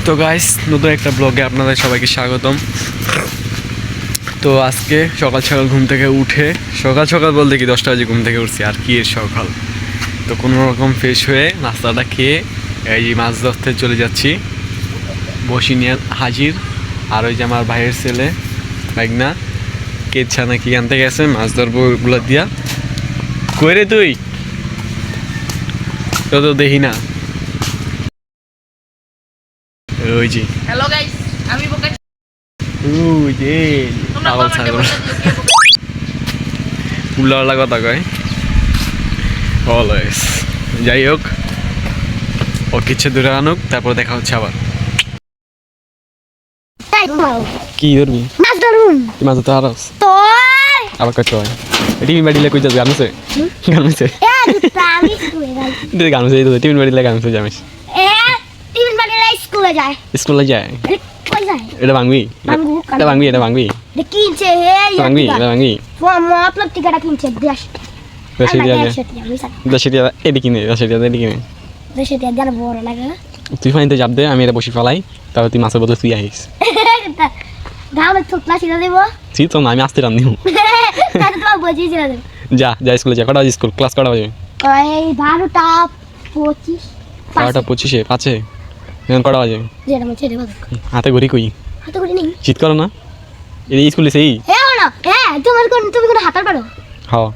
তো গাইস, নতুন একটা ব্লগে আপনাদের সবাইকে স্বাগতম। তো আজকে সকাল সকাল ঘুম থেকে উঠে, সকাল সকাল বলতে কি 10টা বাজে ঘুম থেকে উঠছি, আর কি এর সকাল। তো কোনো রকম ফ্রেশ হয়ে নাস্তাটা খেয়ে এই মাছ ধরতে চলে যাচ্ছি। বসি নিয়ে হাজির, আর ওই যে আমার ভাইয়ের ছেলে বাইকনা কেচ্ছা নাকি আনতে গেছে মাছ ধরবো ওগুলো দিয়া। কই রে তুই? তো দেখি না। ওই যে হ্যালো গাইস, আমি বোকা। ওই যে পাগল ছাগল উল্লাপাল্লা কথা কয় অলওয়েজ। যাই হোক, ও কিছু দূরে আনুক, তারপর দেখা হচ্ছে আবার। কি ধরবি? মাছ ধরুন তুই মাছ ধরতে হারাস তো আবার কষ্ট হয়। টিফিন বাড়িলে কই যাবি? গানছে গানছে গানছে টিফিন বাড়িলে গানছে যামিস। টিফিন বানিয়ে স্কুলে যায়। স্কুলে যায়? কই যায়? এটা ভাঙবি, এটা ভাঙবি, এটা ভাঙবি, কিনছে হে ভাঙবি, এটা ভাঙবি। মতলব টিকাটা কিনছে দেশে দিয়া এদিকে নে, দেশে দিয়া এদিকে নে। দেশে দিয়ে গেলে বড় লাগে। তুই ফাইনতে চাপ দে, আমি এটা বসি ফেলাই, তারপর তুই মাছের বদলে তুই আইস। গাঁও থুতলা ছিঁড়ে দেবো। তুই তো না, আমি আসতে রান্ধি। তোমার বুঝিয়ে ছিঁড়ে দেবো। যা যা স্কুলে যা। কটা বাজে স্কুল? ক্লাস কটা বাজে? এই 12:25। 12:25 5-এ? এখন কটা বাজে? যেটা মনে ছেড়ে দেবো। হাতে ঘড়ি কই? হাতে করে নেই। শীত করো না? এই স্কুলে সেই না তুমি কোনো হাতার পারো? হ্যাঁ,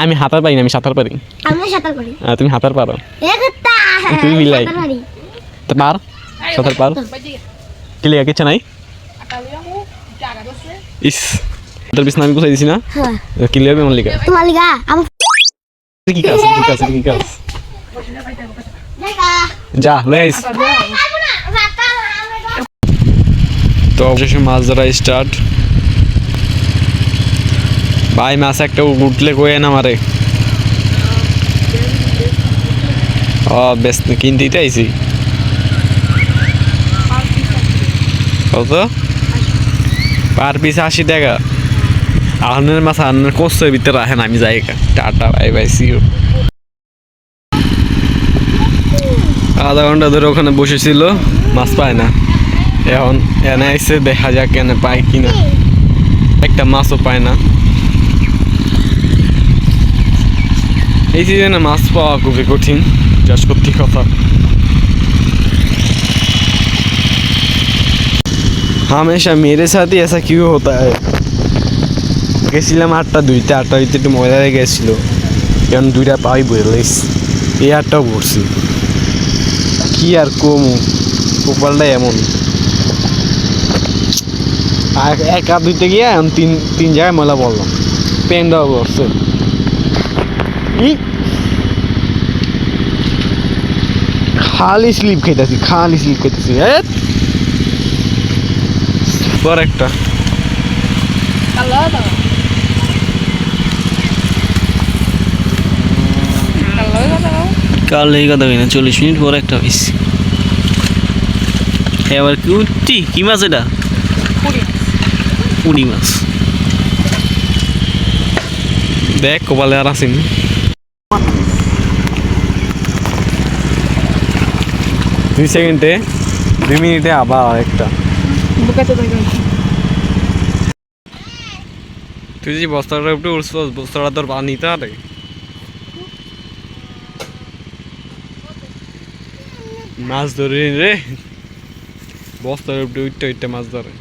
আমি হাতার পারি না, আমি সাঁতার পারি। আমি সাঁতার পারি। তুমি হাতার পারো, তুমি মিলাই তো পার সাঁতার পার। ক্লিয়ার কিছু নাই। ইস, তোর বিছনা আমি গুছাই দিছি না? ক্লিয়ার মেমন লিখা তোমার লিগা আমি কি কাজ, কি কাজ, কি কাজ? যা লেস। তো অবশেষে মাছ ধরা স্টার্ট। ভাই মাছ একটা উঠলে কয়ে না মারে। ও বেশ, কিনতেই আইছি। কত? পার পিস 80 টাকা। আহনের মাছ আহনের কোষের ভিতরে রাখেন, আমি যাই। Tata, bye bye, see you. আধা ঘন্টা ধরে ওখানে বসেছিল, মাছ পায় না। এখন এনে এসে দেখা যাক এনে পায় কিনা। একটা মাছও পায় না। এই সিজনে মাছ পাওয়া খুবই কঠিন, যা সত্যি কথা। हमेशा मेरे साथ ही ऐसा क्यों होता है? গেছিলাম 8টা 2টা, 8টা 2তে একটু ময়লা লেগে গেছিলো, এখন 2টা পাই বলেছ। এই 8টাও পড়ছি, কি আর কমু, কপালটাই এমন। আর 1 আর 2তে গিয়ে এখন 3 জায়গায় ময়লা পড়লাম, পেনটাও পড়ছে। খালি স্লিপ খাইতেছি, খালি স্লিপ খাইতেছি। পর একটা কাল এই কথা না, 40 মিনিট পর একটা হয়েছে। এবার কি উঠছি? কি মাছ এটা? পুঁটি মাছ। দেখ কপালে আর আসেনি। 2 সেকেন্ডে, 2 মিনিটে আবার একটা। তুই যে বস্তাটার উপরে উঠছিস, বস্তাটা তোর পা নিতে আরে। মাছ ধরে রে, বস্তার উপরে উঠতে উঠতে মাছ ধরে।